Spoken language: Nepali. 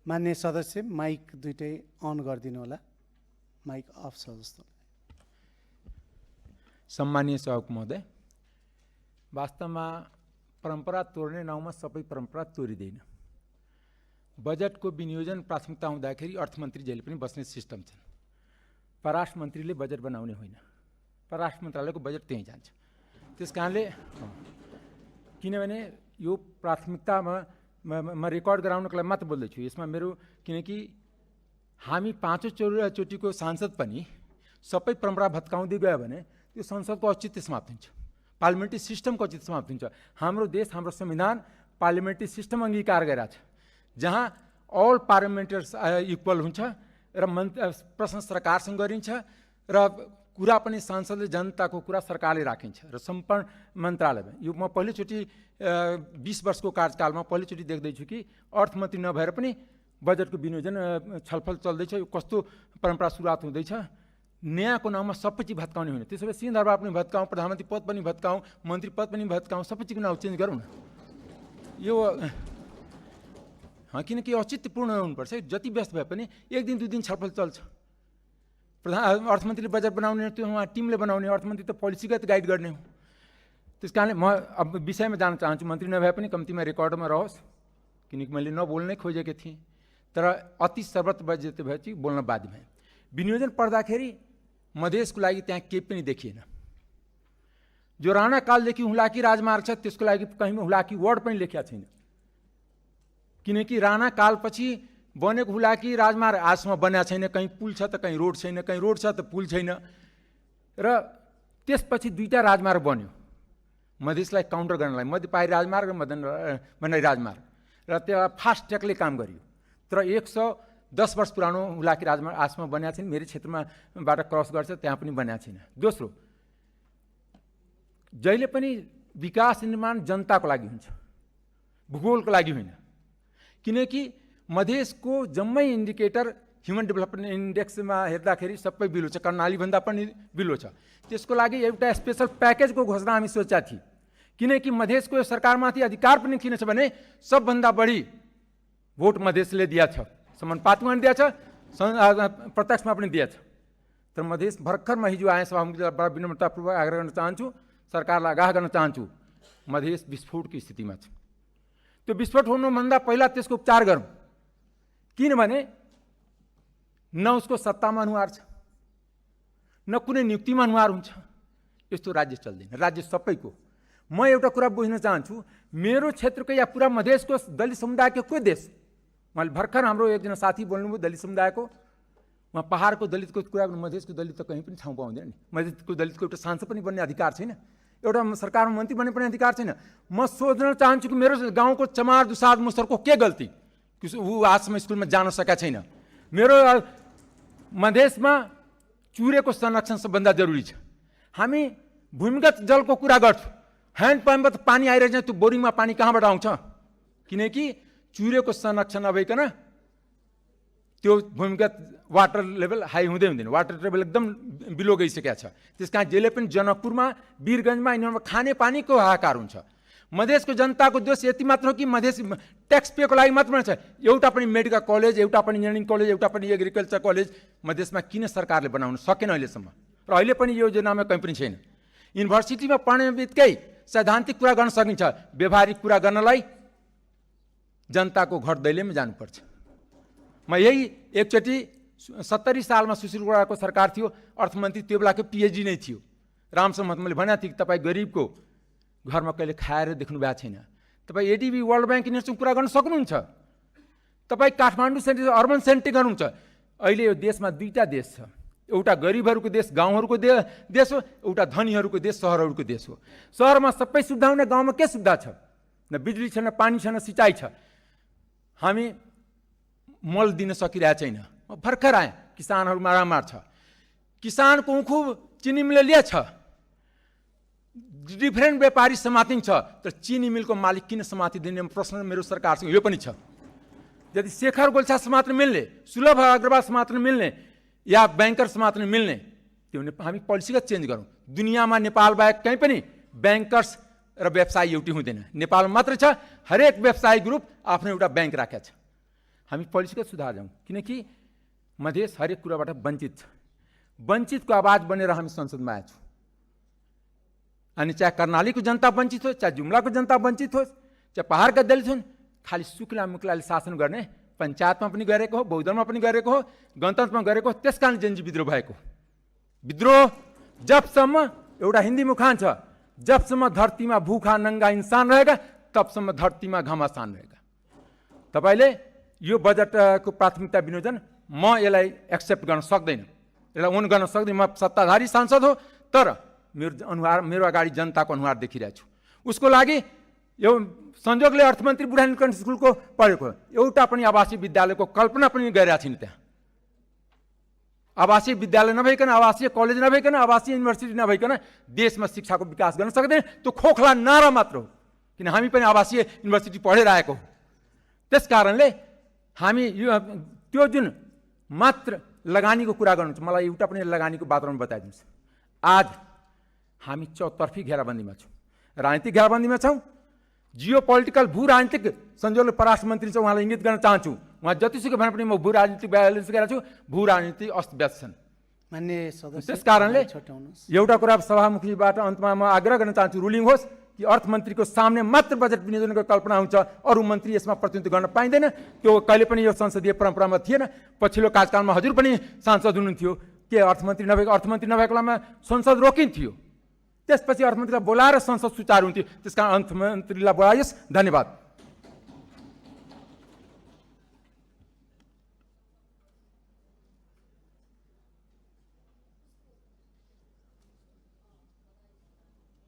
मान्य सदस्य माइक दुईटै अन गरिदिनु होला, माइक अफ छ जस्तो। सम्मानीय सभामुख महोदय, वास्तवमा परम्परा तोड्ने नाउँमा सबै परम्परा तोडिँदैन। बजेटको विनियोजन प्राथमिकता हुँदाखेरि अर्थमन्त्री जहिले पनि बस्ने सिस्टम छ। परराष्ट्र मन्त्रीले बजेट बनाउने होइन, परराष्ट्र मन्त्रालयको बजेट त्यहीँ जान्छ। त्यसकारणले किनभने यो प्राथमिकतामा म रेकर्ड गराउनको लागि मात्र बोल्दैछु यसमा मेरो, किनकि हामी पाँचौँचोटिको सांसद पनि सबै परम्परा भत्काउँदै गयो भने त्यो संसदको औचित्य समाप्त हुन्छ, पार्लिमेन्ट्री सिस्टमको औचित्य समाप्त हुन्छ। हाम्रो देश, हाम्रो संविधान पार्लिमेन्ट्री सिस्टम अङ्गीकार गरेको छ, जहाँ अल पार्लिमेन्टर्स इक्वल हुन्छ र प्रश्न सरकारसँग गरिन्छ र कुरा पनि सांसदले जनताको कुरा सरकारले राखिन्छ र सम्पूर्ण मन्त्रालयमा। यो म पहिलोचोटि 20 वर्षको कार्यकालमा पहिलोचोटि देख्दैछु कि अर्थमन्त्री नभएर पनि बजेटको विनियोजन छलफल चल्दैछ। यो कस्तो परम्परा सुरुवात हुँदैछ। न्यायको नाउँमा सबै चिज भत्काउने होइन। त्यसो भए सिंहदरबार पनि भत्काउँ, प्रधानमन्त्री पद पनि भत्काउँ, मन्त्री पद पनि भत्काउँ, सबै चिजको नाउँ चेन्ज गरौँ न। यो किनकि औचित्यपूर्ण हुनुपर्छ। जति व्यस्त भए पनि एक दिन दुई दिन छलफल चल्छ। अर्थमन्त्रीले बजेट बनाउने, त्यो उहाँ टिमले बनाउने, अर्थमन्त्री त पोलिसीगत गाइड गर्ने हो। त्यस कारणले म अब विषयमा जान चाहन्छु। मन्त्री नभए पनि कम्तीमा रेकर्डमा रहोस्, किनकि मैले नबोल्नै खोजेको थिएँ, तर अति सर्वत्र बजेट भएपछि बोल्न बाध्य भएँ। विनियोजन पढ्दाखेरि मधेसको लागि त्यहाँ केही पनि देखिएन। जो राणा कालदेखि हुलाकी राजमार्ग छ त्यसको लागि कहीँ हुलाकी वर्ड पनि लेखिया छैन, किनकि राणा कालपछि बनेको हुलाकी राजमार्ग आजसम्म बन्या छैन। कहीँ पुल छ त कहीँ रोड छैन, कहीँ रोड छ त पुल छैन। र त्यसपछि दुईटा राजमार्ग बन्यो मधेसलाई काउन्टर गर्नलाई, मध्यपारी राजमार्ग र मदनराई राजमार्ग, र त्यसलाई फास्ट ट्र्याकले काम गरियो। तर 110 वर्ष पुरानो हुलाकी राजमार्ग आजसम्म बन्या छैन। मेरो क्षेत्रमा बाट क्रस गर्छ, त्यहाँ पनि बन्या छैन। दोस्रो, जहिले पनि विकास निर्माण जनताको लागि हुन्छ, भूगोलको लागि होइन। किनकि मधेसको जम्मै इन्डिकेटर ह्युमन डेभलपमेन्ट इन्डेक्समा हेर्दाखेरि सबै बिलो छ, कर्णालीभन्दा पनि बिलो छ। त्यसको लागि एउटा स्पेसल प्याकेजको घोषणा हामी सोचेका थियौँ, किनकि मधेसको सरकारमाथि अधिकार पनि किन छ भने सबभन्दा बढी भोट मधेसले दिया छ, समानुपातिकमा पनि दिया छ, प्रत्यक्षमा पनि दिया छ। तर मधेस भर्खरमा हिजो आए सभामुखलाई बडा विनम्रतापूर्वक आग्रह गर्न चाहन्छु, सरकारलाई आगाह गर्न चाहन्छु, मधेस विस्फोटको स्थितिमा छ। त्यो विस्फोट हुनुभन्दा पहिला त्यसको उपचार गरौँ, किनभने न उसको सत्तामा अनुहार छ, न कुनै नियुक्तिमा अनुहार हुन्छ। यस्तो राज्य चल्दैन, राज्य सबैको। म एउटा कुरा बुझ्न चाहन्छु, मेरो क्षेत्रको या पुरा मधेसको दलित समुदायको कोही देश, मैले भर्खर हाम्रो एकजना साथी बोल्नुभयो दलित समुदायको, उहाँ पहाडको दलितको कुरा गर्नु, मधेसको दलित त कहीँ पनि ठाउँ पाउँदैन नि। मधेसको दलितको एउटा सांसद पनि बन्ने अधिकार छैन, एउटा सरकारमा मन्त्री बन्ने पनि अधिकार छैन। म सोध्न चाहन्छु कि मेरो गाउँको चमार दुसाद मुसरको के गल्ती कि ऊ आजसम्म स्कुलमा जान सकेका छैन। मेरो मधेसमा चुरेको संरक्षण सबभन्दा जरुरी छ। हामी भूमिगत जलको कुरा गर्छौँ, ह्यान्ड पम्पमा पानी आइरहेछ, त्यो बोरिङमा पानी कहाँबाट आउँछ? किनकि चुरेको संरक्षण नभइकन त्यो भूमिगत वाटर लेभल हाई हुँदै हुँदैन, वाटर लेभल एकदम बिलो गइसकेको छ। त्यस कारण जहिले पनि जनकपुरमा, वीरगञ्जमा यिनीहरूमा खाने पानीको हाहाकार हुन्छ। मधेसको जनताको दोष यति मात्र हो कि मधेस ट्याक्स पेको लागि मात्र छ। एउटा पनि मेडिकल कलेज, एउटा पनि इन्जिनियरिङ कलेज, एउटा पनि एग्रिकल्चर कलेज मधेसमा किन सरकारले बनाउन सकेन अहिलेसम्म? र अहिले पनि योजनामा कहीँ पनि छैन। युनिभर्सिटीमा पढ्ने बित्तिकै सैद्धान्तिक कुरा गर्न सकिन्छ, व्यवहारिक कुरा गर्नलाई जनताको घर दैलेमा जानुपर्छ। म यही एकचोटि 70 सालमा सुशील कोइरालाको सरकार थियो, अर्थमन्त्री त्यो बेलाको पिएचडी नै थियो। रामसँग मैले भनेको थिएँ कि तपाईँ गरिबको घरमा कहिले खाएर देख्नु भएको छैन। तपाईँ एडिबी, वर्ल्ड ब्याङ्क यिनीहरूसँग कुरा गर्न सक्नुहुन्छ। तपाईँ काठमाडौँ सेन्ट्री अर्बन सेन्ट्री गर्नुहुन्छ। अहिले यो देशमा दुईटा देश छ, एउटा गरिबहरूको देश गाउँहरूको देश हो, एउटा धनीहरूको देश सहरहरूको देश हो। सहरमा सबै सुविधा हुने, गाउँमा के सुविधा छ? न बिजुली छ, न पानी छ, न सिँचाइ छ। हामी मल दिन सकिरहेको छैन। भर्खर आएँ, किसानहरू मारामार छ। किसानको उखु चिनी मिलले लिएछ, डिफरेन्ट व्यापारी समातिन्छ, तर चिनी मिलको मालिक किन समातिदिने प्रश्न मेरो सरकारसँग यो पनि छ। यदि शेखर गोल्छा समात्र मिल्ने, सुलभ अग्रवाल समात्र मिल्ने, या ब्याङ्कर समात्र मिल्ने, त्यो हामी पोलिसीगत चेन्ज गरौँ। दुनियाँमा नेपाल बाहेक कहीँ पनि ब्याङ्कर्स र व्यवसाय एउटै हुँदैन। नेपालमा मात्र छ, हरेक व्यवसाय ग्रुप आफ्नो एउटा ब्याङ्क राखेको छ। हामी पोलिसीको सुधार जाउँ, किनकि मधेस हरेक कुराबाट वञ्चित छ। वञ्चितको आवाज बनेर हामी संसदमा आएछौँ। अनि चाहे कर्णालीको जनता वञ्चित होस्, चाहे जुम्लाको जनता वञ्चित होस्, चाहे पहाडका दलित हुन्, खालि सुक्ला मुक्लाले शासन गर्ने, पञ्चायतमा पनि गरेको हो, बहुदलमा पनि गरेको हो, गणतन्त्रमा गरेको हो। त्यस कारण जेनजी विद्रोह भएको। विद्रोह जबसम्म एउटा हिन्दी मुखान छ, जबसम्म धरतीमा भूखा नङ्गा इंसान रहेगा तबसम्म धरतीमा घमासान रहेगा। तपाईँले यो बजेटको प्राथमिकता विनियोजन म यसलाई एक्सेप्ट गर्न सक्दैन, यसलाई ओन गर्न सक्दैन। म सत्ताधारी सांसद हो, तर मेरो अगाडि जनताको अनुहार देखिरहेको छु। उसको लागि यो संयोगले अर्थमन्त्री बुढानी स्कुलको पढेको, एउटा पनि आवासीय विद्यालयको कल्पना पनि गरिरहेको छैन। त्यहाँ आवासीय विद्यालय नभइकन, आवासीय कलेज नभइकन, आवासीय युनिभर्सिटी नभइकन देशमा शिक्षाको विकास गर्न सक्दैन। त्यो खोखला नारा मात्र हो, किन हामी पनि आवासीय युनिभर्सिटी पढेर आएको हो। त्यस कारणले हामी यो त्यो जुन मात्र लगानीको कुरा गर्नुहुन्छ, मलाई एउटा पनि लगानीको वातावरण बताइदिनुहोस्। आज हामी चौतर्फी घेराबन्दीमा छौँ, राजनीतिक घेराबन्दीमा छौँ। जियो पोलिटिकल भू राजनीतिक संयोगले परराष्ट्र मन्त्री छ, उहाँलाई इङ्गित गर्न चाहन्छु। उहाँ जतिसुकै भने पनि म भू राजनीतिक ब्यालेन्स गरेको छु, भू राजनीति अस्तव्यस्त छन्। मान्य सदस्य, त्यस कारणले छटाउनुहोस्। एउटा कुरा सभामुखीबाट अन्तमा म आग्रह गर्न चाहन्छु, रुलिङ होस् कि अर्थमन्त्रीको सामने मात्र बजेट विनियोजनको कल्पना हुन्छ, अरू मन्त्री यसमा प्रतिनिधित्व गर्न पाइँदैन। त्यो कहिले पनि यो संसदीय परम्परामा थिएन। पछिल्लो कार्यकालमा हजुर पनि सांसद हुनुहुन्थ्यो, के अर्थमन्त्री नभएको बेलामा संसद रोकिन्थ्यो। त्यसपछि अर्थमन्त्रीलाई बोलाएर संसद सुचारू हुन्थ्यो। त्यसकारण अर्थमन्त्रीलाई बोलाइयोस्। धन्यवाद।